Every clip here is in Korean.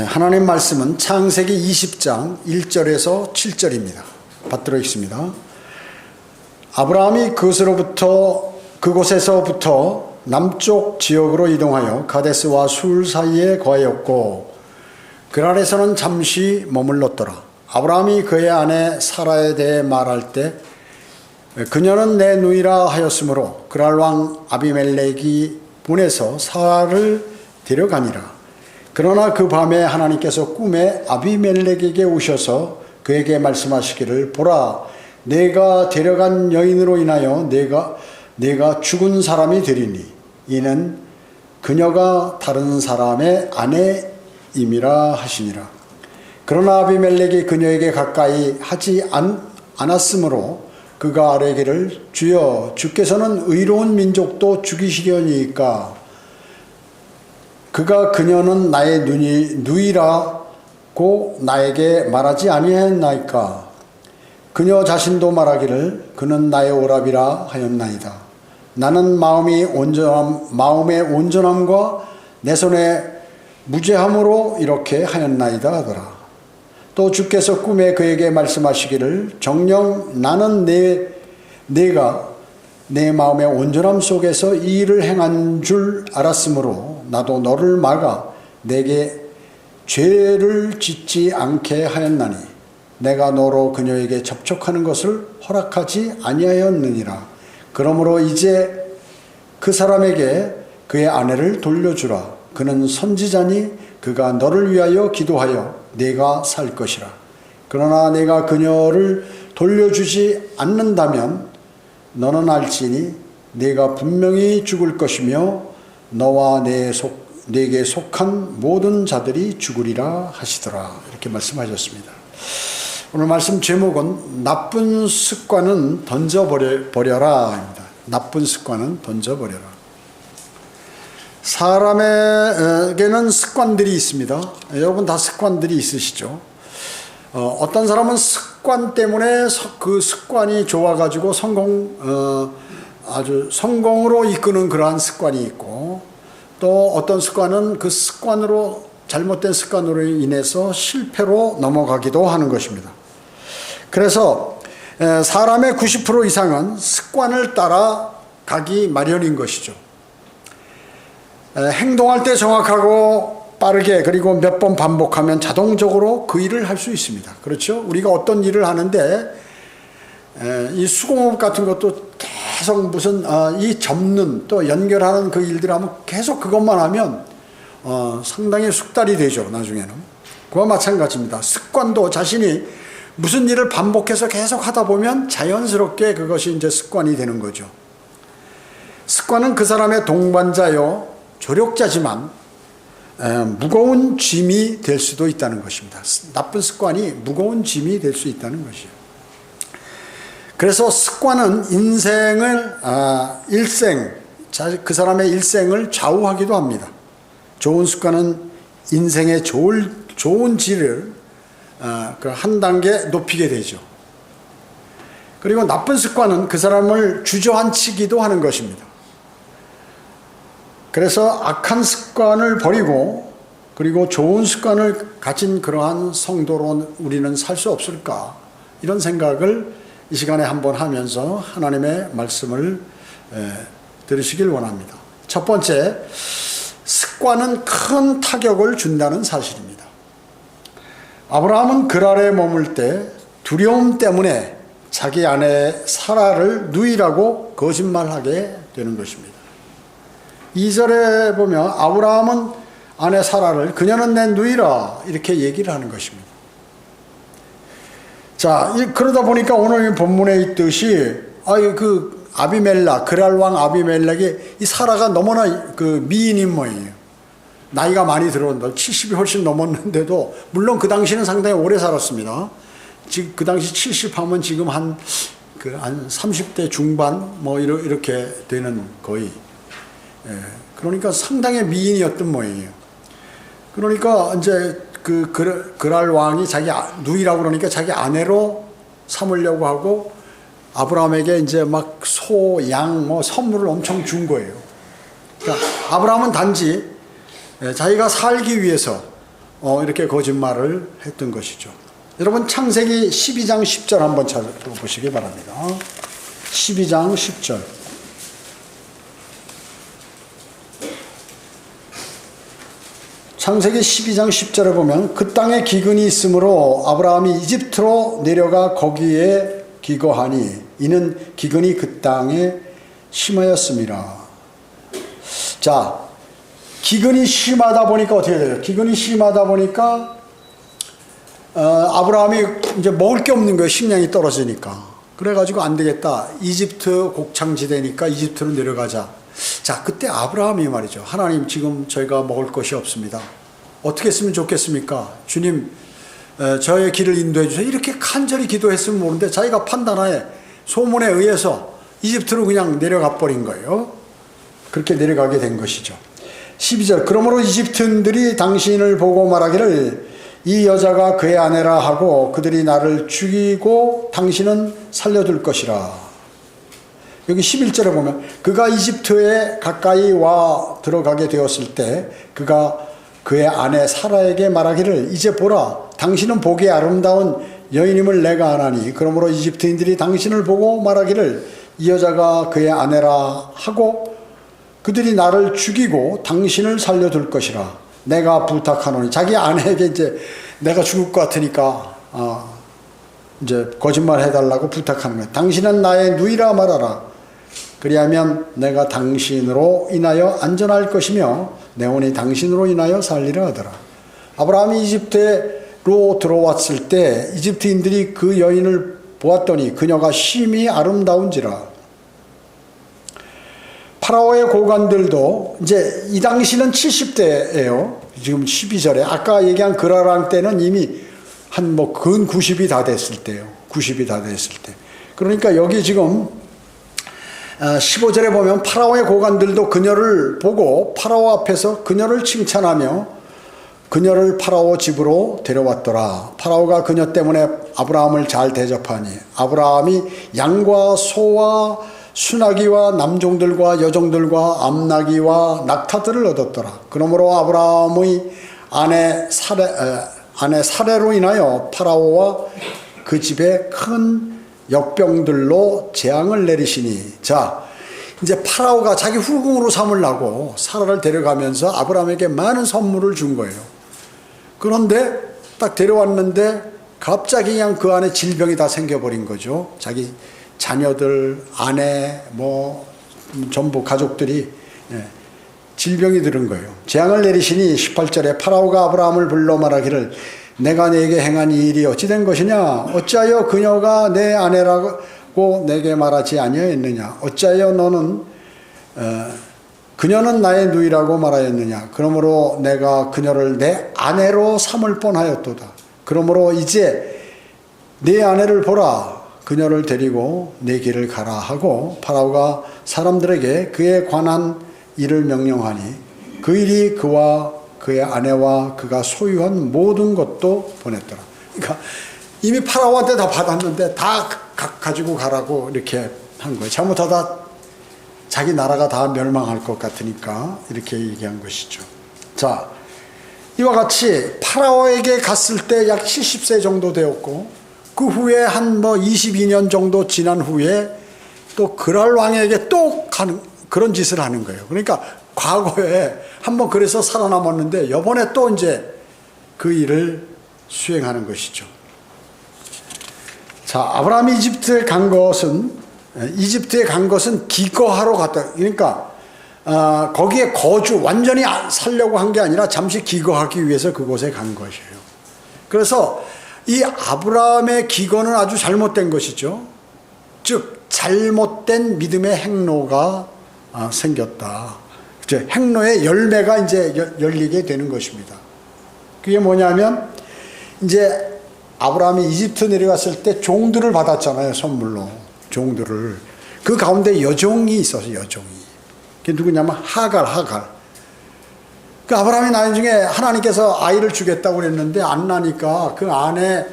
하나님 말씀은 창세기 20장 1절에서 7절입니다. 받들어 있습니다. 아브라함이 그곳에서부터 남쪽 지역으로 이동하여 가데스와 술 사이에 거하였고 그랄에서는 잠시 머물렀더라. 아브라함이 그의 아내 사라에 대해 말할 때 그녀는 내 누이라 하였으므로 그랄 왕 아비멜렉이 보내서 사라를 데려가니라. 그러나 그 밤에 하나님께서 꿈에 아비멜렉에게 오셔서 그에게 말씀하시기를 보라, 내가 데려간 여인으로 인하여 내가 죽은 사람이 되리니 이는 그녀가 다른 사람의 아내임이라 하시니라. 그러나 아비멜렉이 그녀에게 가까이 하지 않았으므로 그가 아뢰기를 주여, 주께서는 의로운 민족도 죽이시려니까 그녀는 나의 누이라고 나에게 말하지 아니하였나이까. 그녀 자신도 말하기를 그는 나의 오랍이라 하였나이다. 나는 마음의 온전함과 내 손의 무죄함으로 이렇게 하였나이다 하더라. 또 주께서 꿈에 그에게 말씀하시기를 정녕 나는 내가 내 마음의 온전함 속에서 이 일을 행한 줄 알았으므로 나도 너를 막아 내게 죄를 짓지 않게 하였나니 내가 너로 그녀에게 접촉하는 것을 허락하지 아니하였느니라. 그러므로 이제 그 사람에게 그의 아내를 돌려주라. 그는 선지자니 그가 너를 위하여 기도하여 네가 살 것이라. 그러나 내가 그녀를 돌려주지 않는다면 너는 알지니 네가 분명히 죽을 것이며 너와 내게 속한 모든 자들이 죽으리라 하시더라. 이렇게 말씀하셨습니다. 오늘 말씀 제목은 나쁜 습관은 던져버려라입니다. 나쁜 습관은 던져버려라. 사람에게는 습관들이 있습니다. 여러분 다 습관들이 있으시죠? 어떤 사람은 습관 때문에 그 습관이 좋아가지고 아주 성공으로 이끄는 그러한 습관이 있고, 또 어떤 습관은 그 잘못된 습관으로 인해서 실패로 넘어가기도 하는 것입니다. 그래서 사람의 90% 이상은 습관을 따라가기 마련인 것이죠. 행동할 때 정확하고 빠르게 그리고 몇 번 반복하면 자동적으로 그 일을 할 수 있습니다. 그렇죠? 우리가 어떤 일을 하는데 이 수공업 같은 것도 계속 이 접는 또 연결하는 그 일들 하면 계속 그것만 하면 상당히 숙달이 되죠. 나중에는. 그와 마찬가지입니다. 습관도 자신이 무슨 일을 반복해서 계속 하다 보면 자연스럽게 그것이 이제 습관이 되는 거죠. 습관은 그 사람의 동반자요 조력자지만 무거운 짐이 될 수도 있다는 것입니다. 나쁜 습관이 무거운 짐이 될 수 있다는 것이에요. 그래서 습관은 그 사람의 일생을 좌우하기도 합니다. 좋은 습관은 인생의 좋은 질을 한 단계 높이게 되죠. 그리고 나쁜 습관은 그 사람을 주저앉히기도 하는 것입니다. 그래서 악한 습관을 버리고 그리고 좋은 습관을 가진 그러한 성도로 우리는 살 수 없을까, 이런 생각을 이 시간에 한번 하면서 하나님의 말씀을 들으시길 원합니다. 첫 번째, 습관은 큰 타격을 준다는 사실입니다. 아브라함은 그랄에 머물 때 두려움 때문에 자기 아내 사라를 누이라고 거짓말하게 되는 것입니다. 2절에 보면 아브라함은 아내 사라를 그녀는 내 누이라 이렇게 얘기를 하는 것입니다. 자, 그러다 보니까 오늘 본문에 있듯이 그랄 왕 아비멜렉이 이 사라가 너무나 그 미인인 모양이에요. 나이가 많이 들어온다. 70이 훨씬 넘었는데도, 물론 그 당시는 상당히 오래 살았습니다. 지금 그 당시 70 하면 지금 한 30대 중반 이렇게 되는 거의. 그러니까 상당히 미인이었던 모양이에요. 그러니까 이제 그랄 왕이 자기 누이라고 그러니까 자기 아내로 삼으려고 하고 아브라함에게 이제 막 소, 양, 선물을 엄청 준 거예요. 그러니까 아브라함은 단지 자기가 살기 위해서 이렇게 거짓말을 했던 것이죠. 여러분 창세기 12장 10절 한번 찾아보시기 바랍니다. 12장 10절. 창세기 12장 10절에 보면 그 땅에 기근이 있으므로 아브라함이 이집트로 내려가 거기에 기거하니 이는 기근이 그 땅에 심하였습니다. 자, 기근이 심하다 보니까 어떻게 돼요? 기근이 심하다 보니까 아브라함이 이제 먹을 게 없는 거예요. 식량이 떨어지니까. 그래가지고 안 되겠다. 이집트 곡창지대니까 이집트로 내려가자. 자, 그때 아브라함이 말이죠. 하나님, 지금 저희가 먹을 것이 없습니다. 어떻게 했으면 좋겠습니까? 주님, 저의 길을 인도해 주세요. 이렇게 간절히 기도했으면 모르는데 자기가 판단하에 소문에 의해서 이집트로 그냥 내려가 버린 거예요. 그렇게 내려가게 된 것이죠. 12절. 그러므로 이집트인들이 당신을 보고 말하기를 이 여자가 그의 아내라 하고 그들이 나를 죽이고 당신은 살려둘 것이라. 여기 11절에 보면 그가 이집트에 가까이 와 들어가게 되었을 때 그가 그의 아내 사라에게 말하기를 이제 보라 당신은 보기에 아름다운 여인임을 내가 아나니 그러므로 이집트인들이 당신을 보고 말하기를 이 여자가 그의 아내라 하고 그들이 나를 죽이고 당신을 살려둘 것이라. 내가 부탁하노니 자기 아내에게 이제 내가 죽을 것 같으니까 이제 거짓말 해달라고 부탁하는 거예요. 당신은 나의 누이라 말하라. 그리하면 내가 당신으로 인하여 안전할 것이며 내 혼이 당신으로 인하여 살리라 하더라. 아브라함이 이집트로 들어왔을 때 이집트인들이 그 여인을 보았더니 그녀가 심히 아름다운지라. 파라오의 고관들도 이제 이 당시는 70대예요. 지금 12절에 아까 얘기한 그라랑 때는 이미 한 뭐 근 90이 다 됐을 때요. 90이 다 됐을 때. 그러니까 여기 지금 15절에 보면 파라오의 고관들도 그녀를 보고 파라오 앞에서 그녀를 칭찬하며 그녀를 파라오 집으로 데려왔더라. 파라오가 그녀 때문에 아브라함을 잘 대접하니 아브라함이 양과 소와 순하기와 남종들과 여종들과 암나기와 낙타들을 얻었더라. 그러므로 아브라함의 아내 사레로 인하여 파라오와 그 집에 큰 역병들로 재앙을 내리시니. 자, 이제 파라오가 자기 후궁으로 삼으려고 사라를 데려가면서 아브라함에게 많은 선물을 준 거예요. 그런데 딱 데려왔는데 갑자기 그냥 그 안에 질병이 다 생겨버린 거죠. 자기 자녀들, 아내, 뭐 전부 가족들이 질병이 들은 거예요. 재앙을 내리시니 18절에 파라오가 아브라함을 불러 말하기를 내가 네게 행한 이 일이 어찌 된 것이냐? 어찌하여 그녀가 내 아내라고 내게 말하지 아니하였느냐? 어찌하여 너는 그녀는 나의 누이라고 말하였느냐? 그러므로 내가 그녀를 내 아내로 삼을 뻔하였도다. 그러므로 이제 네 아내를 보라. 그녀를 데리고 내 길을 가라 하고 파라오가 사람들에게 그에 관한 일을 명령하니 그 일이 그와 그의 아내와 그가 소유한 모든 것도 보냈더라. 그러니까 이미 파라오한테 다 받았는데 다 가지고 가라고 이렇게 한 거예요. 잘못하다 자기 나라가 다 멸망할 것 같으니까 이렇게 얘기한 것이죠. 자, 이와 같이 파라오에게 갔을 때 약 70세 정도 되었고 그 후에 한 뭐 22년 정도 지난 후에 또 그랄 왕에게 또 그런 짓을 하는 거예요. 그러니까 과거에 한번 그래서 살아남았는데 이번에 또 이제 그 일을 수행하는 것이죠. 자, 아브라함이 이집트에 간 것은 기거하러 갔다. 그러니까 거기에 완전히 살려고 한 게 아니라 잠시 기거하기 위해서 그곳에 간 것이에요. 그래서 이 아브라함의 기거는 아주 잘못된 것이죠. 즉 잘못된 믿음의 행로가 생겼다. 행로의 열매가 이제 열리게 되는 것입니다. 그게 뭐냐면 이제 아브라함이 이집트 내려갔을 때 종들을 받았잖아요. 선물로 종들을. 그 가운데 여종이 있어서 여종이. 그게 누구냐면 하갈. 그 아브라함이 나중에 하나님께서 아이를 주겠다고 그랬는데 안 나니까 그 아내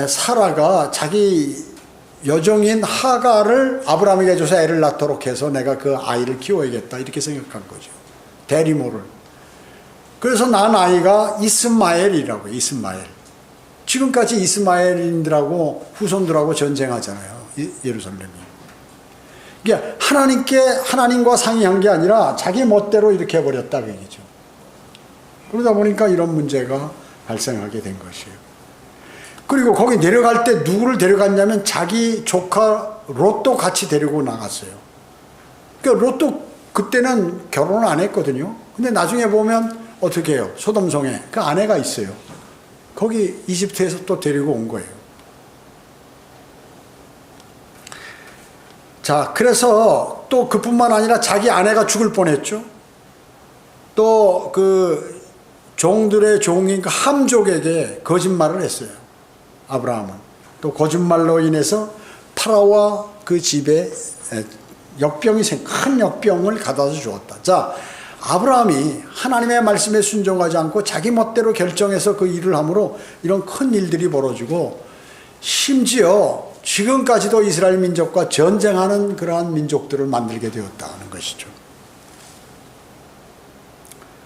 사라가 자기 여종인 하갈을 아브라함에게 줘서 애를 낳도록 해서 내가 그 아이를 키워야겠다 이렇게 생각한 거죠. 대리모를. 그래서 난 아이가 이스마엘이라고. 이스마엘. 지금까지 이스마엘인들하고 후손들하고 전쟁하잖아요. 예루살렘이. 그러니까 하나님과 상의한 게 아니라 자기 멋대로 이렇게 해버렸다 그 얘기죠. 그러다 보니까 이런 문제가 발생하게 된 것이에요. 그리고 거기 내려갈 때 누구를 데려갔냐면 자기 조카 롯도 같이 데리고 나갔어요. 그러니까 롯도 그때는 결혼을 안 했거든요. 근데 나중에 보면 어떻게 해요? 소돔성에 그 아내가 있어요. 거기 이집트에서 또 데리고 온 거예요. 자, 그래서 또 그뿐만 아니라 자기 아내가 죽을 뻔했죠. 또 그 종들의 종인 그 함족에게 거짓말을 했어요. 아브라함은. 또 거짓말로 인해서 파라오와 그 집에 큰 역병을 가져다 주었다. 자, 아브라함이 하나님의 말씀에 순종하지 않고 자기 멋대로 결정해서 그 일을 함으로 이런 큰 일들이 벌어지고, 심지어 지금까지도 이스라엘 민족과 전쟁하는 그러한 민족들을 만들게 되었다는 것이죠.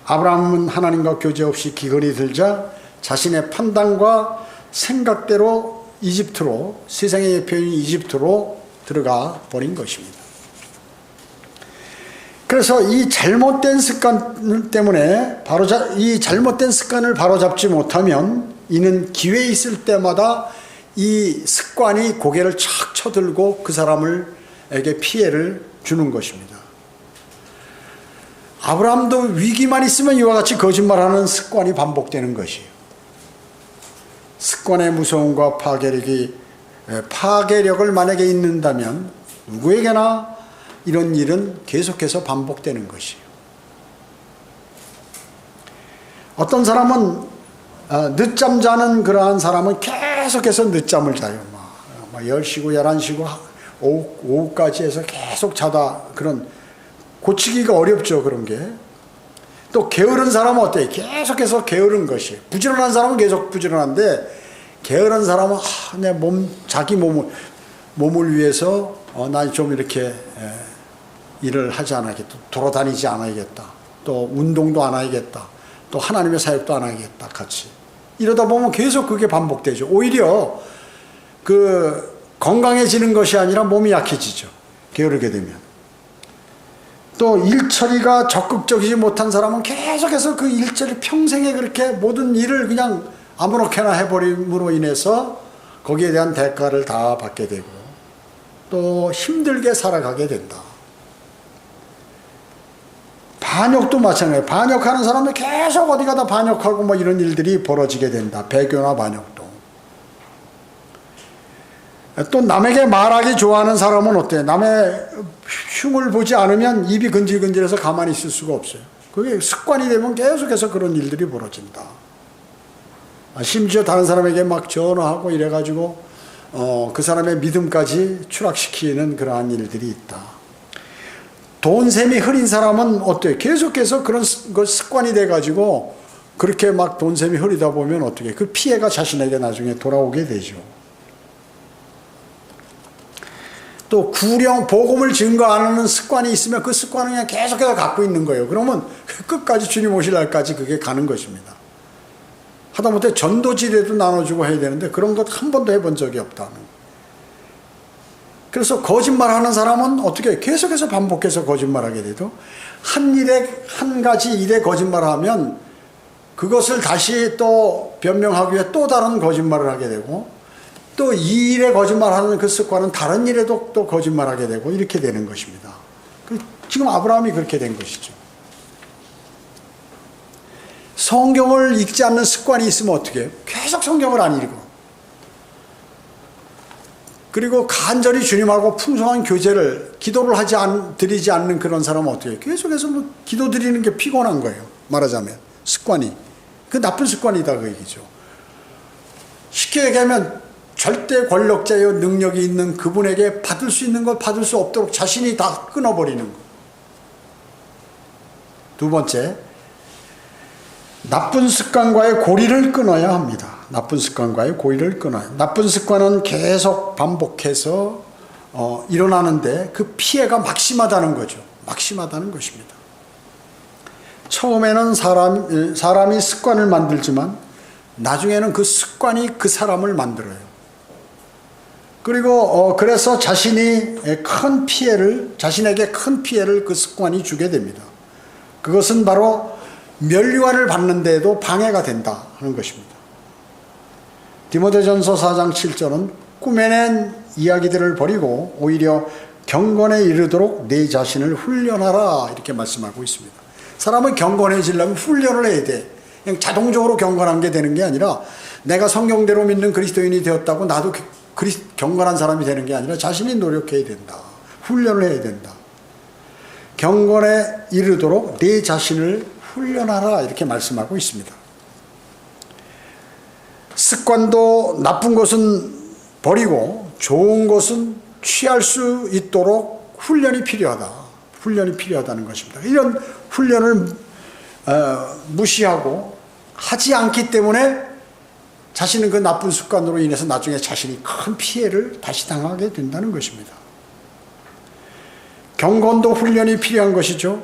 아브라함은 하나님과 교제 없이 기근이 들자 자신의 판단과 생각대로 이집트로, 세상의 표현인 이집트로 들어가 버린 것입니다. 그래서 이 잘못된 습관 때문에 이 잘못된 습관을 바로잡지 못하면 이는 기회 있을 때마다 이 습관이 고개를 착 쳐들고 그 사람에게 피해를 주는 것입니다. 아브라함도 위기만 있으면 이와 같이 거짓말하는 습관이 반복되는 것이에요. 습관의 무서움과 파괴력을 만약에 잊는다면 누구에게나 이런 일은 계속해서 반복되는 것이에요. 어떤 사람은 늦잠 자는 그러한 사람은 계속해서 늦잠을 자요. 10시고 11시고 오후까지 해서 계속 자다. 그런 고치기가 어렵죠. 그런 게. 또 게으른 사람은 어때요? 계속해서 게으른 것이에요. 부지런한 사람은 계속 부지런한데 게으른 사람은 자기 몸을 위해서 나 좀 이렇게 일을 하지 않아야겠다. 돌아다니지 않아야겠다. 또 운동도 안 하야겠다. 또 하나님의 사역도 안 하야겠다. 같이. 이러다 보면 계속 그게 반복되죠. 오히려 건강해지는 것이 아니라 몸이 약해지죠. 게으르게 되면. 또 일처리가 적극적이지 못한 사람은 계속해서 그 일처리 평생에 그렇게 모든 일을 그냥 아무렇게나 해버림으로 인해서 거기에 대한 대가를 다 받게 되고 또 힘들게 살아가게 된다. 반역도 마찬가지예요. 반역하는 사람은 계속 어디 가다 반역하고 이런 일들이 벌어지게 된다. 배교나 반역도. 또 남에게 말하기 좋아하는 사람은 어때요? 남의 흉을 보지 않으면 입이 근질근질해서 가만히 있을 수가 없어요. 그게 습관이 되면 계속해서 그런 일들이 벌어진다. 심지어 다른 사람에게 막 전화하고 이래가지고 그 사람의 믿음까지 추락시키는 그러한 일들이 있다. 돈샘이 흐린 사람은 어때요? 계속해서 그런 습관이 돼가지고 그렇게 막 돈샘이 흐리다 보면 어떻게 그 피해가 자신에게 나중에 돌아오게 되죠. 또 복음을 증거 안 하는 습관이 있으면 그 습관을 그냥 계속해서 갖고 있는 거예요. 그러면 끝까지 주님 오실 날까지 그게 가는 것입니다. 하다못해 전도지대도 나눠주고 해야 되는데 그런 것 한 번도 해본 적이 없다는. 그래서 거짓말하는 사람은 어떻게 계속해서 반복해서 거짓말하게 돼도 한 가지 일에 거짓말하면 그것을 다시 또 변명하기 위해 또 다른 거짓말을 하게 되고 또 이 일에 거짓말하는 그 습관은 다른 일에도 또 거짓말하게 되고 이렇게 되는 것입니다. 지금 아브라함이 그렇게 된 것이죠. 성경을 읽지 않는 습관이 있으면 어떻게 해요? 계속 성경을 안 읽어. 그리고 간절히 주님하고 풍성한 교제를 기도를 드리지 않는 그런 사람은 어떻게 해요? 계속해서 기도 드리는 게 피곤한 거예요. 말하자면 습관이. 그 나쁜 습관이다 그 얘기죠. 쉽게 얘기하면 절대 권력자여 능력이 있는 그분에게 받을 수 있는 걸 받을 수 없도록 자신이 다 끊어버리는 것. 두 번째, 나쁜 습관과의 고리를 끊어야 합니다. 나쁜 습관과의 고리를 끊어야. 나쁜 습관은 계속 반복해서 일어나는데 그 피해가 막심하다는 거죠. 막심하다는 것입니다. 처음에는 사람이 습관을 만들지만 나중에는 그 습관이 그 사람을 만들어요. 그리고 그래서 자신에게 큰 피해를 그 습관이 주게 됩니다. 그것은 바로 면류관을 받는 데에도 방해가 된다 하는 것입니다. 디모데전서 4장 7절은 꾸며낸 이야기들을 버리고 오히려 경건에 이르도록 내 자신을 훈련하라 이렇게 말씀하고 있습니다. 사람은 경건해지려면 훈련을 해야 돼. 그냥 자동적으로 경건한 게 되는 게 아니라 내가 성경대로 믿는 그리스도인이 되었다고 나도 경건한 사람이 되는 게 아니라 자신이 노력해야 된다. 훈련을 해야 된다. 경건에 이르도록 내 자신을 훈련하라 이렇게 말씀하고 있습니다. 습관도 나쁜 것은 버리고 좋은 것은 취할 수 있도록 훈련이 필요하다는 것입니다. 이런 훈련을 무시하고 하지 않기 때문에 자신은 그 나쁜 습관으로 인해서 나중에 자신이 큰 피해를 다시 당하게 된다는 것입니다. 경건도 훈련이 필요한 것이죠.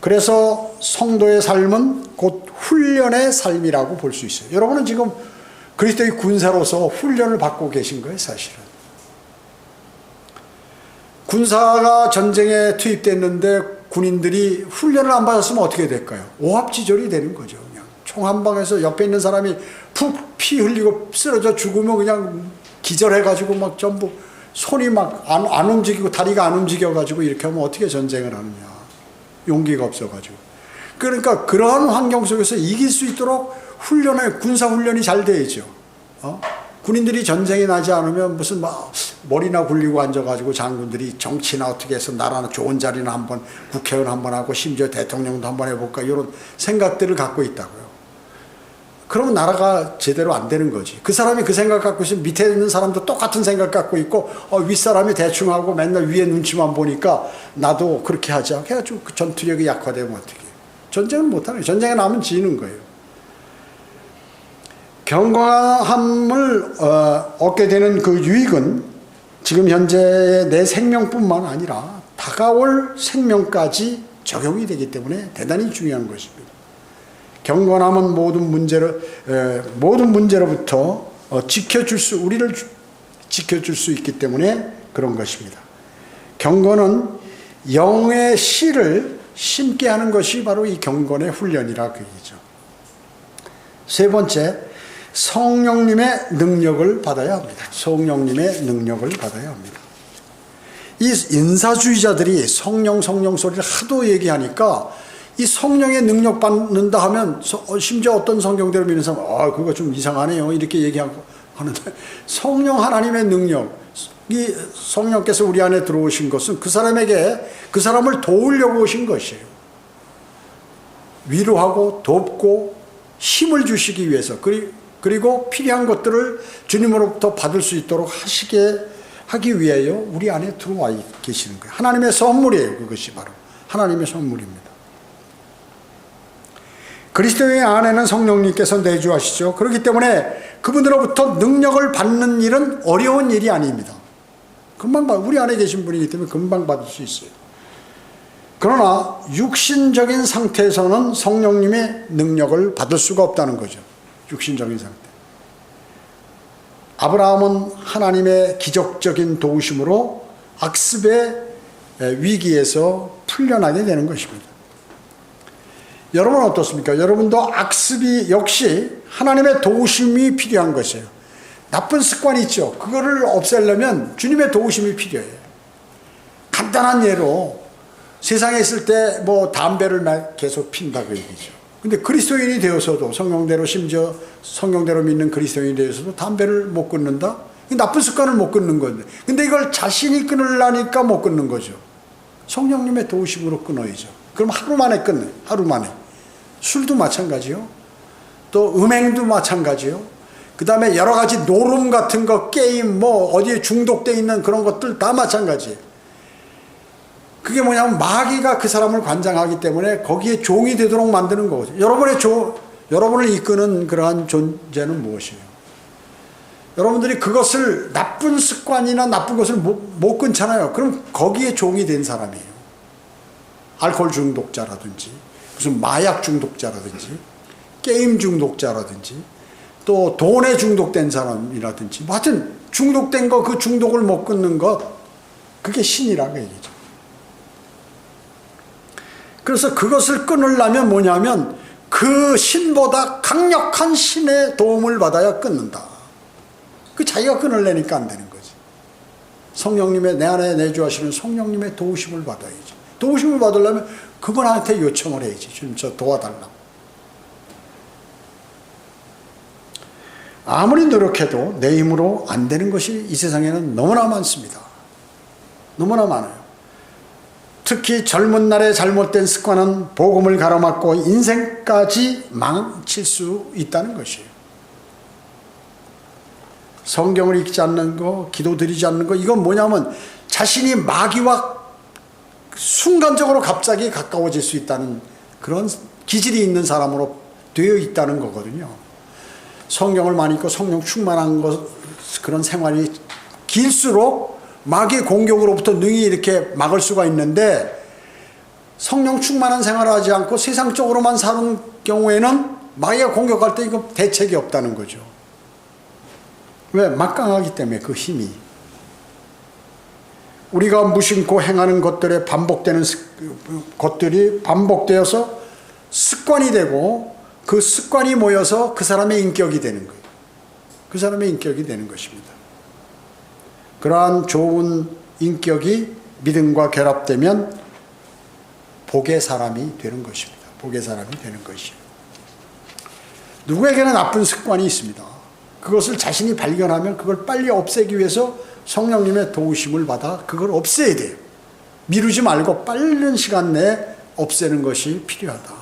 그래서 성도의 삶은 곧 훈련의 삶이라고 볼 수 있어요. 여러분은 지금 그리스도의 군사로서 훈련을 받고 계신 거예요, 사실은. 군사가 전쟁에 투입됐는데 군인들이 훈련을 안 받았으면 어떻게 될까요? 오합지졸이 되는 거죠. 그냥 총 한 방에서 옆에 있는 사람이 푹 피 흘리고 쓰러져 죽으면 그냥 기절해가지고 막 전부 손이 막 안 움직이고 다리가 안 움직여가지고 이렇게 하면 어떻게 전쟁을 하느냐. 용기가 없어가지고. 그러니까 그러한 환경 속에서 이길 수 있도록 군사 훈련이 잘 돼야죠. 군인들이 전쟁이 나지 않으면 무슨 막 머리나 굴리고 앉아가지고 장군들이 정치나 어떻게 해서 나라나 좋은 자리나 한번 국회의원 한번 하고 심지어 대통령도 한번 해볼까 이런 생각들을 갖고 있다고요. 그러면 나라가 제대로 안 되는 거지. 그 사람이 그 생각 갖고 있으면 밑에 있는 사람도 똑같은 생각 갖고 있고 윗사람이 대충 하고 맨날 위에 눈치만 보니까 나도 그렇게 하자. 해가지고 그 전투력이 약화되면 어떻게 해요. 전쟁은 못하는 거예요. 전쟁에 나면 지는 거예요. 경건함을 얻게 되는 그 유익은 지금 현재의 내 생명뿐만 아니라 다가올 생명까지 적용이 되기 때문에 대단히 중요한 것입니다. 경건함은 모든 문제로부터 우리를 지켜줄 수 있기 때문에 그런 것입니다. 경건은 영의 씨를 심게 하는 것이 바로 이 경건의 훈련이라 그 얘기죠. 세 번째, 성령님의 능력을 받아야 합니다. 성령님의 능력을 받아야 합니다. 이 인사주의자들이 성령 소리를 하도 얘기하니까 이 성령의 능력 받는다 하면 심지어 어떤 성경대로 믿는 사람 그거 좀 이상하네요 이렇게 얘기하고 하는데 성령 하나님의 능력 이 성령께서 우리 안에 들어오신 것은 그 사람을 도우려고 오신 것이에요. 위로하고 돕고 힘을 주시기 위해서 그리고 필요한 것들을 주님으로부터 받을 수 있도록 하기 위하여 우리 안에 들어와 계시는 거예요. 하나님의 선물이에요. 그것이 바로 하나님의 선물입니다. 그리스도의 안에는 성령님께서 내주하시죠. 그렇기 때문에 그분으로부터 능력을 받는 일은 어려운 일이 아닙니다. 우리 안에 계신 분이기 때문에 금방 받을 수 있어요. 그러나 육신적인 상태에서는 성령님의 능력을 받을 수가 없다는 거죠. 육신적인 상태. 아브라함은 하나님의 기적적인 도우심으로 악습의 위기에서 풀려나게 되는 것입니다. 여러분은 어떻습니까? 여러분도 악습이 역시 하나님의 도우심이 필요한 것이에요. 나쁜 습관이 있죠. 그거를 없애려면 주님의 도우심이 필요해요. 간단한 예로 세상에 있을 때 담배를 계속 핀다고 얘기죠. 근데 그리스도인이 되어서도 심지어 성경대로 믿는 그리스도인이 되어서도 담배를 못 끊는다? 나쁜 습관을 못 끊는 건데. 근데 이걸 자신이 끊으려니까 못 끊는 거죠. 성령님의 도우심으로 끊어야죠. 그럼 하루 만에 끊어요. 하루 만에. 술도 마찬가지요. 또 음행도 마찬가지요. 그 다음에 여러 가지 노름 같은 거, 게임, 어디에 중독되어 있는 그런 것들 다 마찬가지예요. 그게 뭐냐면 마귀가 그 사람을 관장하기 때문에 거기에 종이 되도록 만드는 거거든요. 여러분을 이끄는 그러한 존재는 무엇이에요? 여러분들이 그것을 나쁜 습관이나 나쁜 것을 못 끊잖아요. 그럼 거기에 종이 된 사람이에요. 알코올 중독자라든지 무슨 마약 중독자라든지 게임 중독자라든지 또 돈에 중독된 사람이라든지 뭐 하여튼 중독된 거, 그 중독을 못 끊는 것, 그게 신이라고 얘기죠. 그래서 그것을 끊으려면 뭐냐면 그 신보다 강력한 신의 도움을 받아야 끊는다. 그 자기가 끊으려니까 안 되는 거지. 성령님의, 내 안에 내주하시는 성령님의 도우심을 받아야지. 도우심을 받으려면 그분한테 요청을 해야지. 주님 저 도와달라고. 아무리 노력해도 내 힘으로 안 되는 것이 이 세상에는 너무나 많습니다. 너무나 많아요. 특히 젊은 날의 잘못된 습관은 복음을 가로막고 인생까지 망칠 수 있다는 것이에요. 성경을 읽지 않는 거, 기도 드리지 않는 거, 이건 뭐냐면 자신이 마귀와 순간적으로 갑자기 가까워질 수 있다는 그런 기질이 있는 사람으로 되어 있다는 거거든요. 성경을 많이 읽고 성령 충만한 것, 그런 생활이 길수록 마귀의 공격으로부터 능히 이렇게 막을 수가 있는데, 성령 충만한 생활을 하지 않고 세상적으로만 사는 경우에는 마귀가 공격할 때 이거 대책이 없다는 거죠. 왜? 막강하기 때문에 그 힘이. 우리가 무심코 행하는 것들에 반복되는 것들이 반복되어서 습관이 되고 그 습관이 모여서 그 사람의 인격이 되는 거예요. 그 사람의 인격이 되는 것입니다. 그러한 좋은 인격이 믿음과 결합되면 복의 사람이 되는 것입니다. 복의 사람이 되는 것이에요. 누구에게나 나쁜 습관이 있습니다. 그것을 자신이 발견하면 그걸 빨리 없애기 위해서 성령님의 도우심을 받아 그걸 없애야 돼요. 미루지 말고 빠른 시간 내에 없애는 것이 필요하다.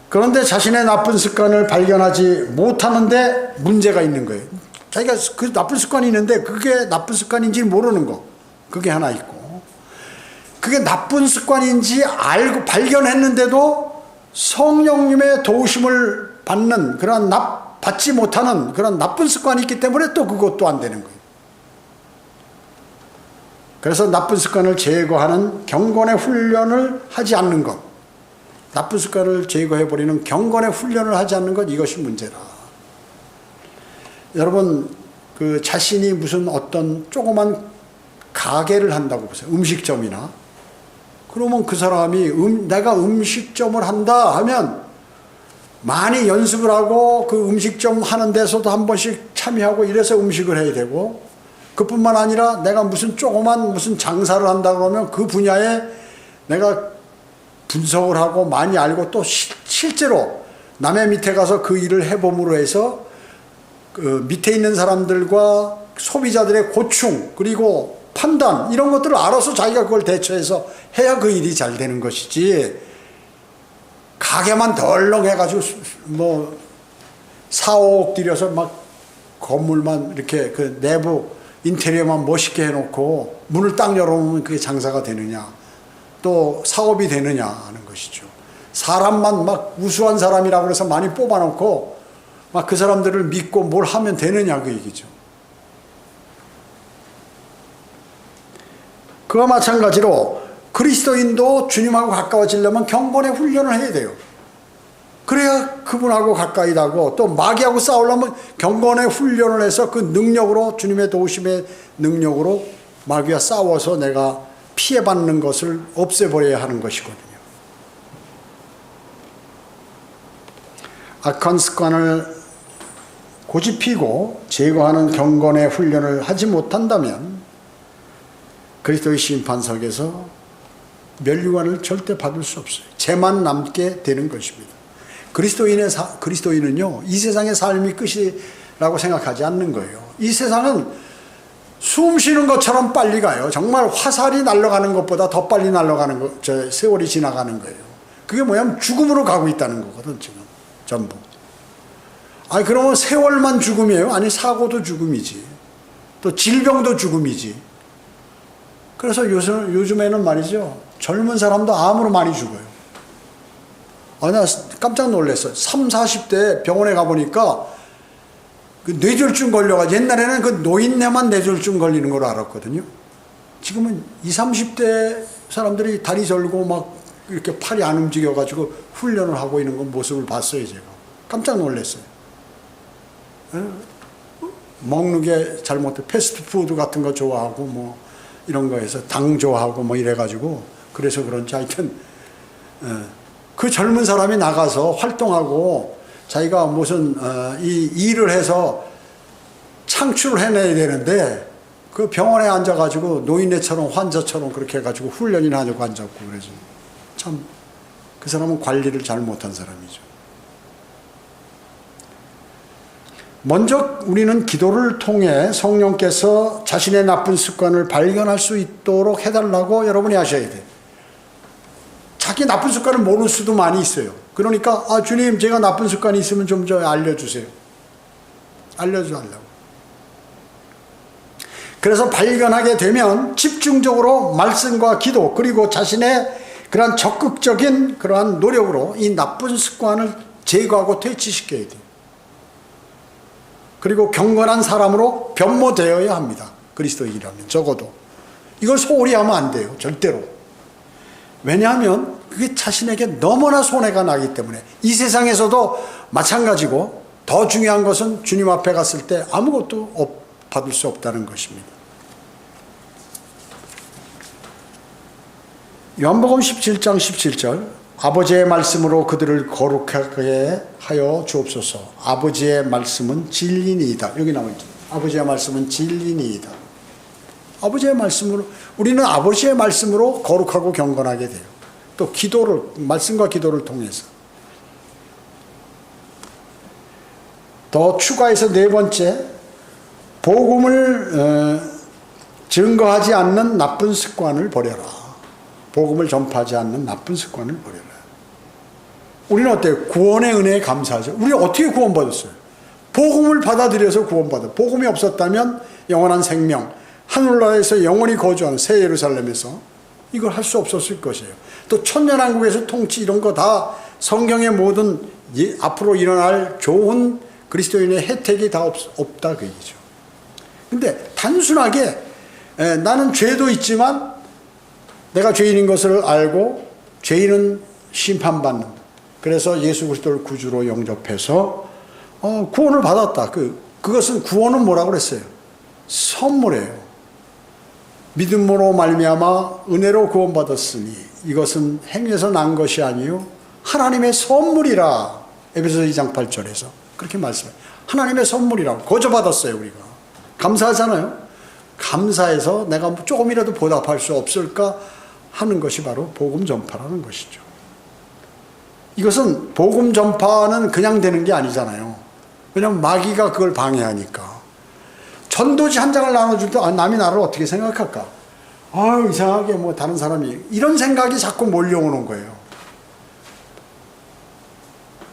그런데 자신의 나쁜 습관을 발견하지 못하는데 문제가 있는 거예요. 자기가 그 나쁜 습관이 있는데 그게 나쁜 습관인지 모르는 거, 그게 하나 있고, 그게 나쁜 습관인지 알고 발견했는데도 성령님의 도우심을 받는 그런 받지 못하는 그런 나쁜 습관이 있기 때문에 또 그것도 안 되는 거예요. 그래서 나쁜 습관을 제거하는 경건의 훈련을 하지 않는 것, 나쁜 습관을 제거해버리는 경건의 훈련을 하지 않는 것, 이것이 문제다. 여러분, 그 자신이 무슨 어떤 조그만 가게를 한다고 보세요. 음식점이나. 그러면 그 사람이 내가 음식점을 한다 하면 많이 연습을 하고 그 음식점 하는 데서도 한 번씩 참여하고 이래서 음식을 해야 되고, 그뿐만 아니라 내가 무슨 조그만 무슨 장사를 한다 그러면 그 분야에 내가 분석을 하고 많이 알고 또 실제로 남의 밑에 가서 그 일을 해봄으로 해서 그 밑에 있는 사람들과 소비자들의 고충 그리고 판단 이런 것들을 알아서 자기가 그걸 대처해서 해야 그 일이 잘 되는 것이지, 가게만 덜렁 해가지고 뭐 4, 5억 들여서 막 건물만 이렇게 그 내부 인테리어만 멋있게 해놓고 문을 딱 열어놓으면 그게 장사가 되느냐, 또 사업이 되느냐 하는 것이죠. 사람만 막 우수한 사람이라고 해서 많이 뽑아놓고 막 그 사람들을 믿고 뭘 하면 되느냐 그 얘기죠. 그와 마찬가지로 그리스도인도 주님하고 가까워지려면 경건의 훈련을 해야 돼요. 그래야 그분하고 가까이 가고, 또 마귀하고 싸우려면 경건의 훈련을 해서 그 능력으로, 주님의 도우심의 능력으로 마귀와 싸워서 내가 피해받는 것을 없애버려야 하는 것이거든요. 악한 습관을 고집피고 제거하는 경건의 훈련을 하지 못한다면 그리스도의 심판석에서 면류관을 절대 받을 수 없어요. 죄만 남게 되는 것입니다. 그리스도인은요, 이 세상의 삶이 끝이라고 생각하지 않는 거예요. 이 세상은 숨 쉬는 것처럼 빨리 가요. 정말 화살이 날아가는 것보다 더 빨리 날아가는 거, 세월이 지나가는 거예요. 그게 뭐냐면 죽음으로 가고 있다는 거거든, 지금. 전부. 아니, 그러면 세월만 죽음이에요? 아니, 사고도 죽음이지. 또 질병도 죽음이지. 그래서 요즘에는 말이죠, 젊은 사람도 암으로 많이 죽어요. 나 깜짝 놀랐어요. 30, 40대 병원에 가보니까 그 뇌졸중 걸려가지고, 옛날에는 그 노인네만 뇌졸중 걸리는 걸로 알았거든요. 지금은 20, 30대 사람들이 다리 절고 막 이렇게 팔이 안 움직여가지고 훈련을 하고 있는 건 모습을 봤어요. 제가 깜짝 놀랐어요. 먹는 게 잘못돼 패스트푸드 같은 거 좋아하고 뭐 이런 거에서 당 좋아하고 뭐 이래가지고 그래서 그런지 하여튼 그 젊은 사람이 나가서 활동하고 자기가 무슨 이 일을 해서 창출을 해내야 되는데 그 병원에 앉아가지고 노인네처럼 환자처럼 그렇게 해가지고 훈련이나 하려고 앉았고 그래서 참 그 사람은 관리를 잘 못한 사람이죠. 먼저 우리는 기도를 통해 성령께서 자신의 나쁜 습관을 발견할 수 있도록 해달라고 여러분이 하셔야 돼요. 자기 나쁜 습관을 모르는 수도 많이 있어요. 그러니까 주님 제가 나쁜 습관이 있으면 좀 알려주세요. 알려주려고. 그래서 발견하게 되면 집중적으로 말씀과 기도 그리고 자신의 그러한 적극적인 그러한 노력으로 이 나쁜 습관을 제거하고 퇴치시켜야 돼요. 그리고 경건한 사람으로 변모되어야 합니다. 그리스도인이라면 적어도. 이걸 소홀히 하면 안 돼요. 절대로. 왜냐하면 그게 자신에게 너무나 손해가 나기 때문에 이 세상에서도 마찬가지고 더 중요한 것은 주님 앞에 갔을 때 아무것도 받을 수 없다는 것입니다. 요한복음 17장 17절 아버지의 말씀으로 그들을 거룩하게 하여 주옵소서. 아버지의 말씀은 진리니이다. 여기 나와 있죠. 아버지의 말씀은 진리니이다. 아버지의 말씀으로 우리는 아버지의 말씀으로 거룩하고 경건하게 돼요. 또 기도를 말씀과 기도를 통해서 더 추가해서 네 번째 복음을 증거하지 않는 나쁜 습관을 버려라. 복음을 전파하지 않는 나쁜 습관을 버려라. 우리는 어때요? 구원의 은혜에 감사하죠. 우리 어떻게 구원받았어요? 복음을 받아들여서 구원받아요. 복음이 없었다면 영원한 생명, 하늘나라에서 영원히 거주하는 새 예루살렘에서 이걸 할 수 없었을 것이에요. 또 천년왕국에서 통치 이런 거 다 성경의 모든 앞으로 일어날 좋은 그리스도인의 혜택이 다 없다 그 얘기죠. 근데 단순하게 나는 죄도 있지만 내가 죄인인 것을 알고 죄인은 심판받는다. 그래서 예수 그리스도를 구주로 영접해서 구원을 받았다. 그것은 구원은 뭐라고 그랬어요? 선물이에요. 믿음으로 말미암아 은혜로 구원받았으니 이것은 행위에서 난 것이 아니요 하나님의 선물이라. 에베소 2장 8절에서 그렇게 말씀해요. 하나님의 선물이라고. 거저 받았어요 우리가. 감사하잖아요. 감사해서 내가 조금이라도 보답할 수 없을까 하는 것이 바로 복음 전파라는 것이죠. 이것은 복음 전파는 그냥 되는 게 아니잖아요. 왜냐하면 마귀가 그걸 방해하니까. 전도지 한 장을 나눠줄 때 남이 나를 어떻게 생각할까? 이상하게 뭐 다른 사람이 이런 생각이 자꾸 몰려오는 거예요.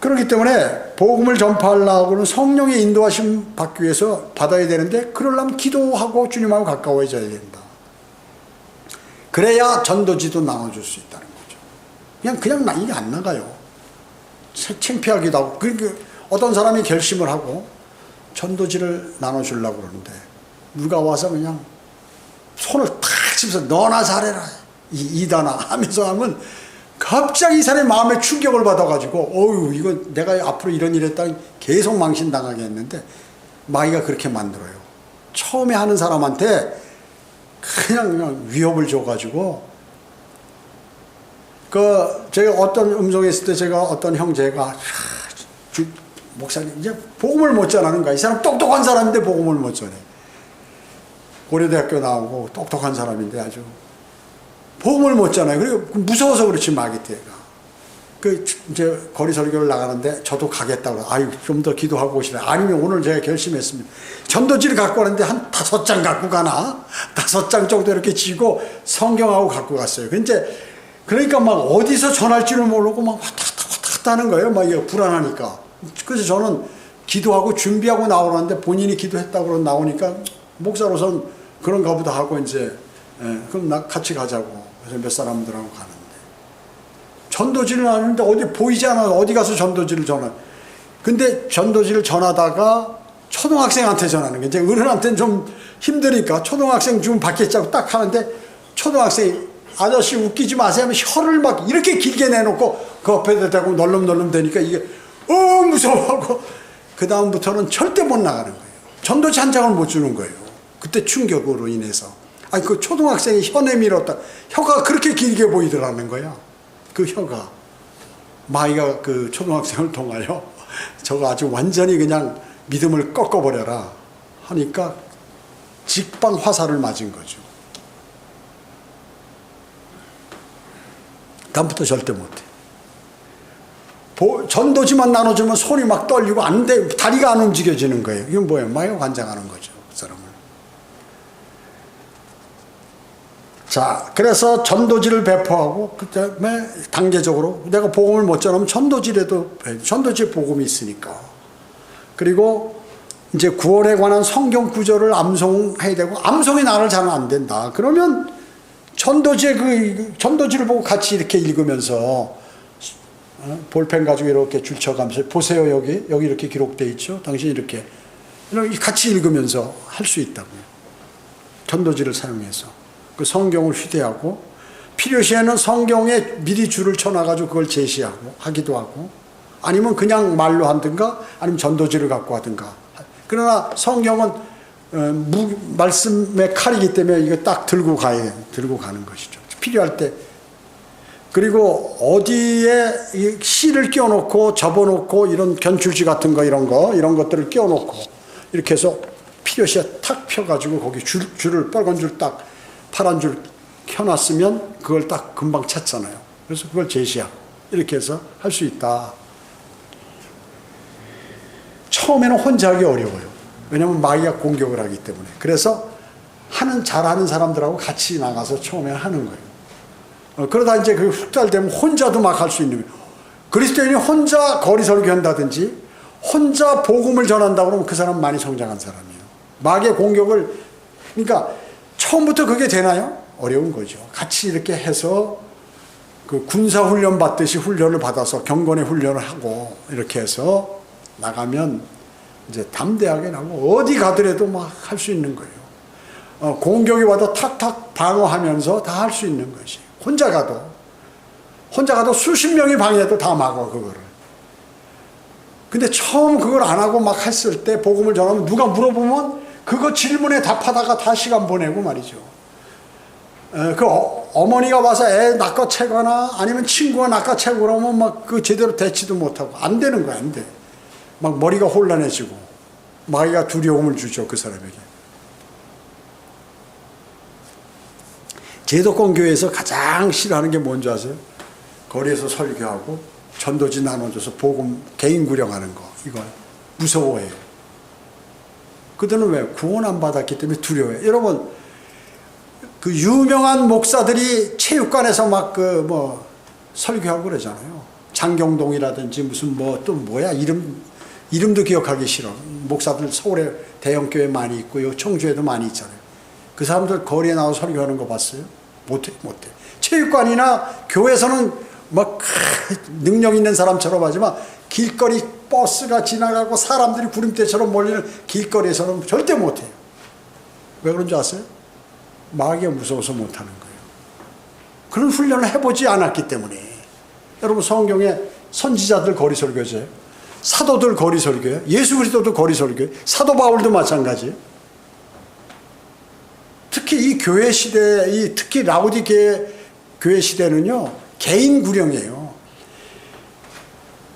그렇기 때문에 복음을 전파하려고는 성령의 인도하심 받기 위해서 받아야 되는데 그러려면 기도하고 주님하고 가까워져야 된다. 그래야 전도지도 나눠줄 수 있다는 거죠. 그냥 이게 안 나가요. 창피하기도 하고. 그러니까 어떤 사람이 결심을 하고 전도지를 나눠주려고 그러는데 누가 와서 그냥 손을 탁 치면서 너나 잘해라 이다나 하면서 하면 갑자기 이 사람의 마음에 충격을 받아가지고 이거 내가 앞으로 이런 일 했다니 계속 망신당하게 했는데 마귀가 그렇게 만들어요. 처음에 하는 사람한테 그냥 위협을 줘가지고 제가 어떤 음성에 있을 때 제가 어떤 형제가 목사님 이제 복음을 못 전하는 거야. 이 사람 똑똑한 사람인데 복음을 못 전해. 고려대학교 나오고 똑똑한 사람인데 아주 복음을 못 전해요. 그리고 무서워서 그렇지 마귀떼가. 이제 거리 설교를 나가는데 저도 가겠다고. 좀 더 기도하고 오시라. 아니면 오늘 제가 결심했습니다. 전도지를 갖고 가는데 한 5장 갖고 가나? 5장 정도 이렇게 쥐고 성경하고 갖고 갔어요. 그러니까 막 어디서 전할 줄을 모르고 막 왔다 갔다 하는 거예요. 막 이거 불안하니까. 그래서 저는 기도하고 준비하고 나오는데 본인이 기도했다고 나오니까 목사로선 그런가 보다 하고 이제 그럼 나 같이 가자고. 그래서 몇 사람들하고 가는데 전도지를 하는데 어디 보이지 않아서 어디 가서 전도지를 전하. 근데 전도지를 전하다가 초등학생한테 전하는 게 이제 어른한테는 좀 힘드니까 초등학생 좀 받겠자고 딱 하는데 초등학생이 아저씨 웃기지 마세요 하면 혀를 막 이렇게 길게 내놓고 그 옆에다 대고 널름널름 대니까 이게 무서워하고 그 다음부터는 절대 못 나가는 거예요. 전도지 한 장을 못 주는 거예요. 그때 충격으로 인해서. 아니 그 초등학생이 혀 내밀었다. 혀가 그렇게 길게 보이더라는 거야. 그 혀가. 마이가 그 초등학생을 통하여 저거 아주 완전히 그냥 믿음을 꺾어버려라 하니까 직방 화살을 맞은 거죠. 다음부터 절대 못해. 전도지만 나눠주면 손이 막 떨리고 안 돼, 다리가 안 움직여지는 거예요. 이건 뭐예요? 마이가 관장하는 거죠, 그 사람을. 자, 그래서 전도지를 배포하고 그다음에 단계적으로 내가 복음을 못 전하면 전도지라도 전도지에 복음이 있으니까. 그리고 이제 구원에 관한 성경 구절을 암송해야 되고 암송이 나를 잘은 안 된다. 그러면 전도지의 그 전도지를 보고 같이 이렇게 읽으면서 볼펜 가지고 이렇게 줄쳐가면서 보세요, 여기 이렇게 기록돼 있죠. 당신 이렇게 같이 읽으면서 할 수 있다고요. 전도지를 사용해서 그 성경을 휴대하고 필요시에는 성경에 미리 줄을 쳐놔가지고 그걸 제시하고 하기도 하고 아니면 그냥 말로 하든가 아니면 전도지를 갖고 하든가. 그러나 성경은 말씀의 칼이기 때문에 이거 딱 들고 가는 것이죠. 필요할 때. 그리고 어디에 실을 끼워놓고 접어놓고 이런 견출지 같은 거 이런 것들을 끼워놓고 이렇게 해서 필요시에 탁 펴가지고 거기 줄을 빨간 줄 딱 파란 줄 켜놨으면 그걸 딱 금방 찾잖아요. 그래서 그걸 제시하고 이렇게 해서 할 수 있다. 처음에는 혼자 하기 어려워요. 왜냐하면 마귀가 공격을 하기 때문에. 그래서 잘하는 사람들하고 같이 나가서 처음에 하는 거예요. 그러다 이제 그 훅달되면 혼자도 막 할 수 있는 거예요. 그리스도인이 혼자 거리 설교한다든지 혼자 복음을 전한다 그러면 그 사람 많이 성장한 사람이에요. 마귀의 공격을 그러니까 처음부터 그게 되나요? 어려운 거죠. 같이 이렇게 해서 그 군사 훈련 받듯이 훈련을 받아서 경건의 훈련을 하고 이렇게 해서 나가면 이제 담대하게 나고 어디 가더라도 막 할 수 있는 거예요. 공격이 와도 탁탁 방어하면서 다 할 수 있는 것이. 혼자 가도 수십 명이 방해해도 다 막아 그거를. 근데 처음 그걸 안 하고 막 했을 때 복음을 전하면 누가 물어보면 그거 질문에 답하다가 다 시간 보내고 말이죠. 그 어머니가 와서 애 낚아채거나 아니면 친구가 낚아채고 그러면 막 그 제대로 대치도 못하고 안 되는 거야, 안 돼. 막 머리가 혼란해지고 마귀가 두려움을 주죠, 그 사람에게. 제도권 교회에서 가장 싫어하는 게 뭔지 아세요? 거리에서 설교하고 전도지 나눠줘서 복음 개인 구령하는 거. 이걸 무서워해요. 그들은 왜? 구원 안 받았기 때문에 두려워해요. 여러분 그 유명한 목사들이 체육관에서 막 설교하고 그러잖아요. 장경동이라든지 무슨 또 뭐야 이름도 기억하기 싫어. 목사들 서울에 대형 교회 많이 있고요. 청주에도 많이 있잖아요. 그 사람들 거리에 나와서 설교하는 거 봤어요? 못해. 체육관이나 교회에서는 막 능력 있는 사람처럼 하지만 길거리 버스가 지나가고 사람들이 구름대처럼 몰리는 길거리에서는 절대 못해요. 왜 그런 줄 아세요? 마귀가 무서워서 못하는 거예요. 그런 훈련을 해보지 않았기 때문에. 여러분 성경에 선지자들 거리 설교제요. 사도들 거리 설교예요. 예수 그리스도도 거리 설교예요. 사도 바울도 마찬가지예요. 특히 이 교회 시대, 특히 라우디게 교회 시대는요, 개인 구령이에요.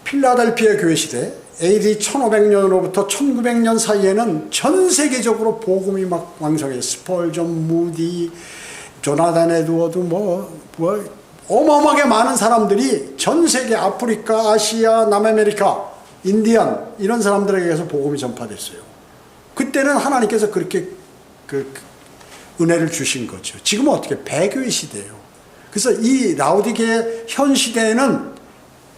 필라델피아 교회 시대, AD 1500년으로부터 1900년 사이에는 전 세계적으로 복음이 막 왕성해요. 스펄전, 무디, 조나단 에드워드, 어마어마하게 많은 사람들이 전 세계 아프리카, 아시아, 남아메리카, 인디안 이런 사람들에게서 복음이 전파됐어요. 그때는 하나님께서 그렇게 은혜를 주신 거죠. 지금은 어떻게 배교의 시대예요. 그래서 이 라우디게 현 시대에는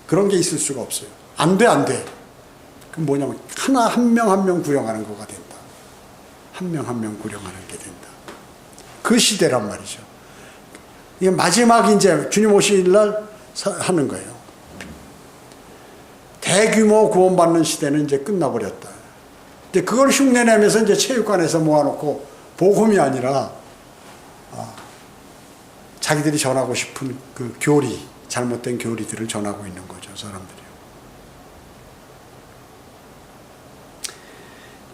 그런 게 있을 수가 없어요. 안 돼. 그럼 뭐냐면 한 명 한 명 구령하는 거가 된다. 한 명 한 명 구령하는 게 된다. 그 시대란 말이죠. 이게 마지막 이제 주님 오실 날 하는 거예요. 대규모 구원받는 시대는 이제 끝나버렸다. 근데 그걸 흉내내면서 이제 체육관에서 모아놓고 복음이 아니라 자기들이 전하고 싶은 그 교리, 잘못된 교리들을 전하고 있는 거죠, 사람들이.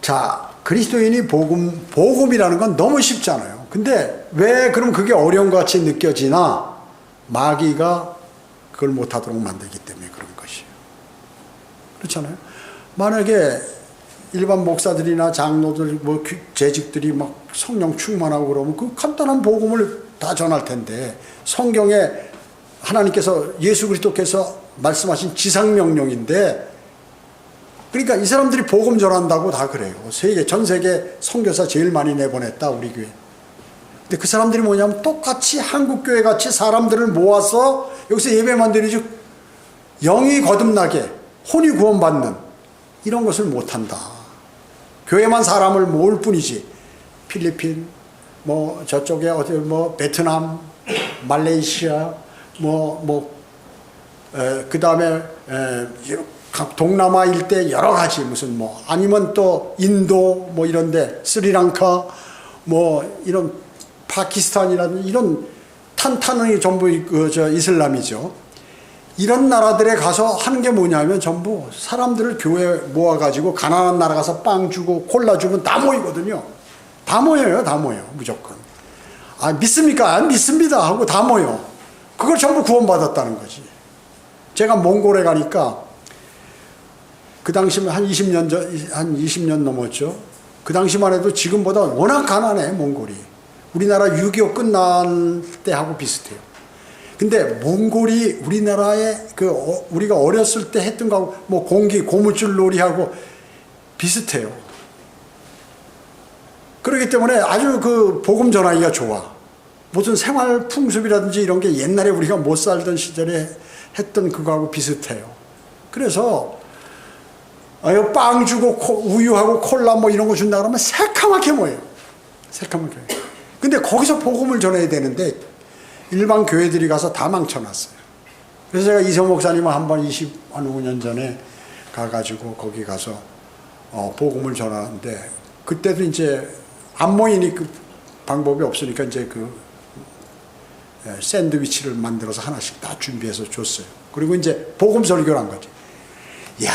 자, 그리스도인이 복음이라는 건 너무 쉽잖아요. 근데 왜 그럼 그게 어려운 것 같이 느껴지나? 마귀가 그걸 못하도록 만들기 때문에 그런 것이에요. 그렇잖아요. 만약에 일반 목사들이나 장로들, 뭐 재직들이 막 성령 충만하고 그러면 그 간단한 복음을 다 전할 텐데, 성경에 하나님께서, 예수 그리스도께서 말씀하신 지상명령인데, 그러니까 이 사람들이 복음 전한다고 다 그래요. 전 세계 선교사 제일 많이 내보냈다, 우리 교회. 근데 그 사람들이 뭐냐면 똑같이 한국 교회 같이 사람들을 모아서 여기서 예배만 드리지 영이 거듭나게 혼이 구원받는 이런 것을 못한다. 교회만 사람을 모을 뿐이지, 필리핀, 뭐 저쪽에 어디 뭐 베트남, 말레이시아, 그 다음에 동남아 일대 여러 가지 무슨 뭐 아니면 또 인도 뭐 이런데 스리랑카 뭐 이런 파키스탄이라든 이런 탄탄히 전부 이슬람이죠. 이런 나라들에 가서 하는 게 뭐냐면 전부 사람들을 교회에 모아가지고 가난한 나라 가서 빵 주고 콜라 주면 다 모이거든요. 다 모여요. 다 모여 무조건. 아, 믿습니까? 안 믿습니다 하고 다 모여. 그걸 전부 구원받았다는 거지. 제가 몽골에 가니까 그 당시면 한 20년 넘었죠. 그 당시만 해도 지금보다 워낙 가난해, 몽골이. 우리나라 6.25 끝난 때하고 비슷해요. 근데 몽골이 우리나라에 우리가 어렸을 때 했던 거하고 뭐 고무줄 놀이하고 비슷해요. 그렇기 때문에 아주 그 복음 전하기가 좋아. 무슨 생활 풍습이라든지 이런 게 옛날에 우리가 못 살던 시절에 했던 그거하고 비슷해요. 그래서 빵 주고 우유하고 콜라 뭐 이런 거 준다 그러면 새카맣게 모여요. 새카맣게. 근데 거기서 복음을 전해야 되는데 일반 교회들이 가서 다 망쳐놨어요. 그래서 제가 이성 목사님은 한번 25년 전에 가가지고 거기 가서 복음을 전하는데, 그때도 이제 안 모이니 그 방법이 없으니까 이제 샌드위치를 만들어서 하나씩 다 준비해서 줬어요. 그리고 이제 복음 설교를 한 거지. 야,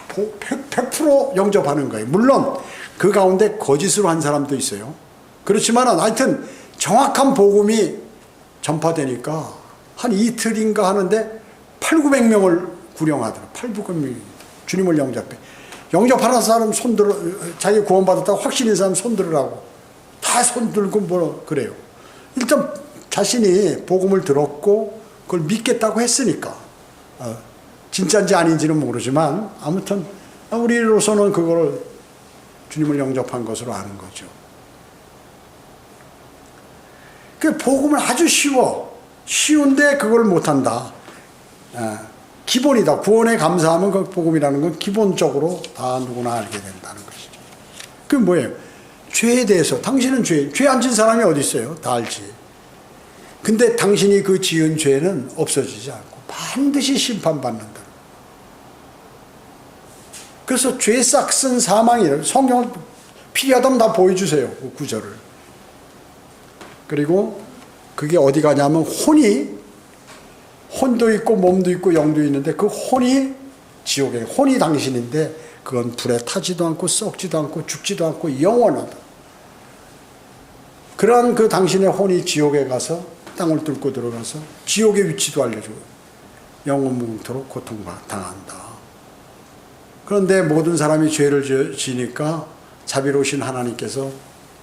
100% 영접하는 거예요. 물론 그 가운데 거짓으로 한 사람도 있어요. 그렇지만 하여튼 정확한 복음이 전파되니까 한 이틀인가 하는데 800~900명을 구령하더라. 800~900명 주님을 영접해. 영접하는 사람 손들어, 자기 구원받았다고 확신인 사람 손들으라고 다 손들고 뭐 그래요. 일단 자신이 복음을 들었고 그걸 믿겠다고 했으니까 진짜인지 아닌지는 모르지만 아무튼 우리로서는 그걸 주님을 영접한 것으로 아는 거죠. 그 복음은 아주 쉬운데 그걸 못한다. 기본이다. 구원에 감사하면 그 복음이라는 건 기본적으로 다 누구나 알게 된다는 것이죠. 그게 뭐예요? 죄에 대해서, 당신은 죄 안 진 사람이 어디 있어요? 다 알지. 근데 당신이 그 지은 죄는 없어지지 않고 반드시 심판받는다. 그래서 죄 싹 쓴 사망이에요. 성경을 필요하다면 다 보여주세요. 그 구절을. 그리고 그게 어디 가냐면 혼도 있고 몸도 있고 영도 있는데 그 혼이 지옥에, 혼이 당신인데 그건 불에 타지도 않고 썩지도 않고 죽지도 않고 영원하다. 그러한 그 당신의 혼이 지옥에 가서 땅을 뚫고 들어가서 지옥의 위치도 알려주고 영원무궁토록 고통당한다. 그런데 모든 사람이 죄를 지니까 자비로우신 하나님께서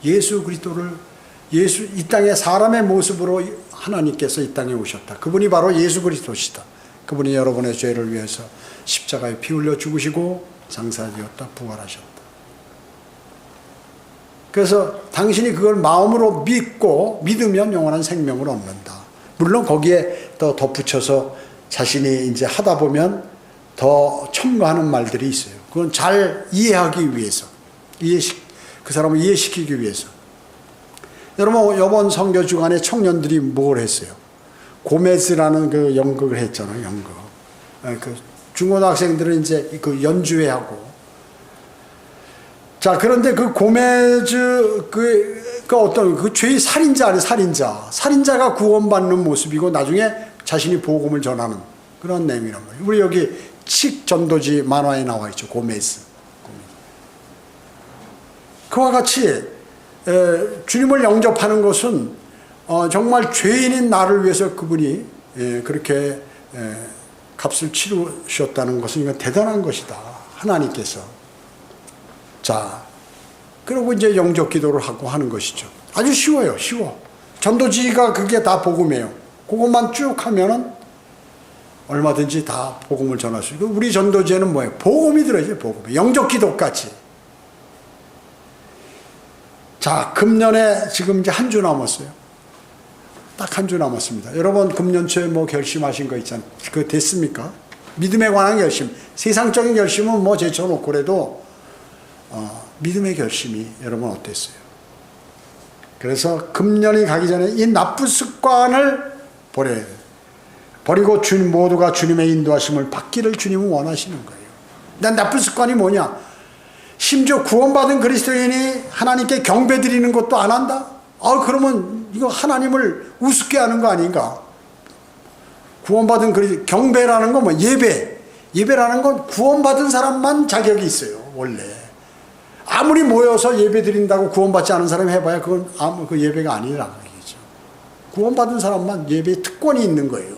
예수 그리스도를 이 땅에 사람의 모습으로 하나님께서 이 땅에 오셨다. 그분이 바로 예수 그리스도시다. 그분이 여러분의 죄를 위해서 십자가에 피 흘려 죽으시고 장사되었다. 부활하셨다. 그래서 당신이 그걸 마음으로 믿으면 영원한 생명을 얻는다. 물론 거기에 더 덧붙여서 자신이 이제 하다 보면 더 첨가하는 말들이 있어요. 그건 잘 이해하기 위해서, 그 사람을 이해시키기 위해서. 여러분, 이번 선교 주간에 청년들이 뭘 했어요? 고메스라는 그 연극을 했잖아요, 연극. 그 중고등학생들은 이제 그 연주회 하고, 자, 그런데 그 고메즈, 그 어떤, 그 죄의 살인자 아니 살인자가 구원받는 모습이고 나중에 자신이 복음을 전하는 그런 내용이란 말이에요. 우리 여기 칙 전도지 만화에 나와 있죠. 고메즈. 그와 같이 주님을 영접하는 것은 정말 죄인인 나를 위해서 그분이 그렇게 값을 치르셨다는 것은 이건 대단한 것이다. 하나님께서. 자, 그리고 이제 영접 기도를 하고 하는 것이죠. 아주 쉬워요. 쉬워. 전도지가 그게 다 복음이에요. 그것만 쭉 하면은 얼마든지 다 복음을 전할 수 있고, 우리 전도지에는 뭐예요? 복음이 들어있어요. 복음. 영접 기도까지. 자, 금년에 지금 이제 한 주 남았어요. 딱 한 주 남았습니다. 여러분 금년 초에 뭐 결심하신 거 있잖아요. 그거 됐습니까? 믿음에 관한 결심. 세상적인 결심은 뭐 제쳐놓고 그래도 믿음의 결심이 여러분 어땠어요? 그래서 금년이 가기 전에 이 나쁜 습관을 버려야 돼요. 버리고 주님 모두가 주님의 인도하심을 받기를 주님은 원하시는 거예요. 난 나쁜 습관이 뭐냐? 심지어 구원받은 그리스도인이 하나님께 경배 드리는 것도 안 한다? 그러면 이거 하나님을 우습게 하는 거 아닌가? 구원받은 경배라는 건 뭐 예배라는 건 구원받은 사람만 자격이 있어요. 원래 아무리 모여서 예배 드린다고 구원받지 않은 사람이 해봐야 그건 그 예배가 아니라는 얘기죠. 구원받은 사람만 예배의 특권이 있는 거예요.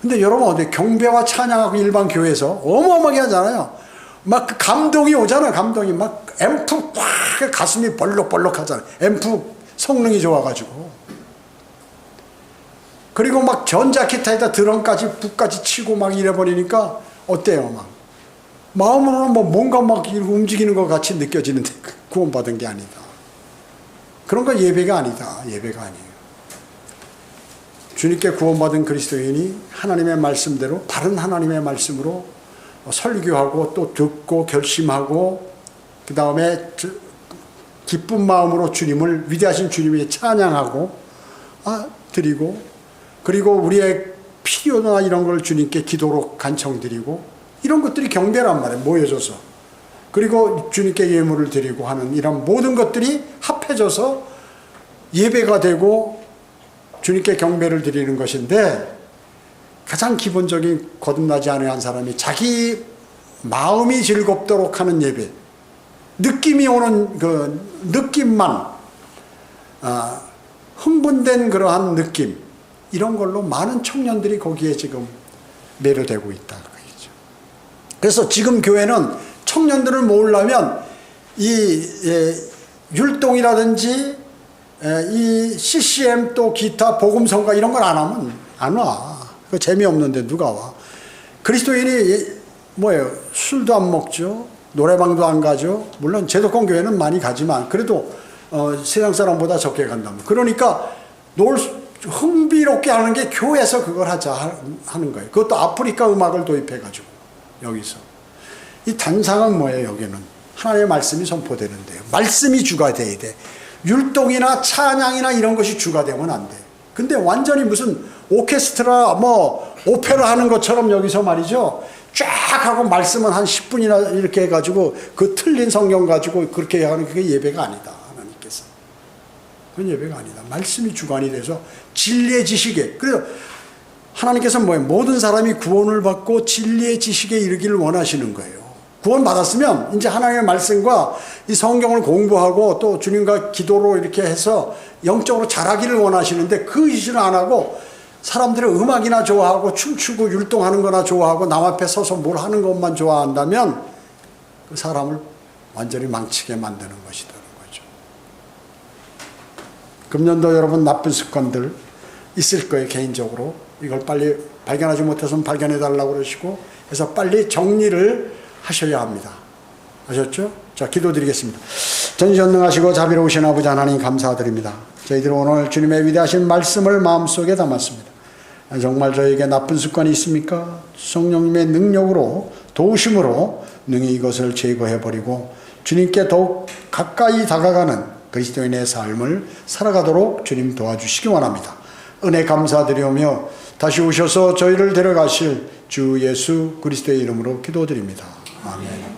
근데 여러분 어때? 경배와 찬양하고 일반 교회에서 어마어마하게 하잖아요. 막 그 감동이 오잖아요. 감동이 막 앰프 꽉 가슴이 벌럭벌럭 하잖아요. 앰프 성능이 좋아가지고. 그리고 막 전자기타에다 드럼까지 북까지 치고 막 이래버리니까 어때요? 막 마음으로는 뭐 뭔가 막 움직이는 것 같이 느껴지는데 구원받은 게 아니다. 그런 거 예배가 아니다. 예배가 아니에요. 주님께 구원받은 그리스도인이 하나님의 말씀대로 바른 하나님의 말씀으로 설교하고 또 듣고 결심하고 그 다음에 기쁜 마음으로 주님을 위대하신 주님의 찬양하고 드리고 그리고 우리의 필요나 이런 걸 주님께 기도로 간청드리고 이런 것들이 경배란 말이에요. 모여져서 그리고 주님께 예물을 드리고 하는 이런 모든 것들이 합해져서 예배가 되고 주님께 경배를 드리는 것인데 가장 기본적인 거듭나지 않은 사람이 자기 마음이 즐겁도록 하는 예배, 느낌이 오는 그 느낌만 흥분된 그러한 느낌 이런 걸로 많은 청년들이 거기에 지금 매료되고 있다. 그래서 지금 교회는 청년들을 모으려면 이 율동이라든지 이 CCM 또 기타 복음성가 이런 걸 안 하면 안 와. 그 재미없는데 누가 와. 그리스도인이 뭐예요? 술도 안 먹죠. 노래방도 안 가죠. 물론 제도권 교회는 많이 가지만 그래도 세상 사람보다 적게 간다면. 그러니까 흥미롭게 하는 게 교회에서 그걸 하자 하는 거예요. 그것도 아프리카 음악을 도입해가지고 여기서. 이 단상은 뭐예요? 여기는 하나님의 말씀이 선포되는데요. 말씀이 주가 돼야 돼. 율동이나 찬양이나 이런 것이 주가 되면 안 돼. 근데 완전히 무슨 오케스트라 뭐 오페라 하는 것처럼 여기서 말이죠. 쫙 하고 말씀은 한 10분이나 이렇게 해가지고 그 틀린 성경 가지고 그렇게 하는 그게 예배가 아니다. 하나님께서. 그건 예배가 아니다. 말씀이 주관이 돼서 진리의 지식에. 그래서 하나님께서 뭐예요? 모든 사람이 구원을 받고 진리의 지식에 이르기를 원하시는 거예요. 구원 받았으면 이제 하나님의 말씀과 이 성경을 공부하고 또 주님과 기도로 이렇게 해서 영적으로 자라기를 원하시는데 그 짓을 안 하고 사람들의 음악이나 좋아하고 춤추고 율동하는 거나 좋아하고 남 앞에 서서 뭘 하는 것만 좋아한다면 그 사람을 완전히 망치게 만드는 것이라는 거죠. 금년도 여러분 나쁜 습관들 있을 거예요. 개인적으로 이걸 빨리 발견하지 못해서는 발견해 달라고 그러시고 해서 빨리 정리를 하셔야 합니다. 아셨죠? 자, 기도드리겠습니다. 전지전능하시고 자비로우신 아버지 하나님 감사드립니다. 저희들 오늘 주님의 위대하신 말씀을 마음속에 담았습니다. 정말 저에게 나쁜 습관이 있습니까? 성령님의 능력으로 도우심으로 능히 이것을 제거해버리고 주님께 더욱 가까이 다가가는 그리스도인의 삶을 살아가도록 주님 도와주시기 원합니다. 은혜 감사드리오며 다시 오셔서 저희를 데려가실 주 예수 그리스도의 이름으로 기도드립니다. 아멘.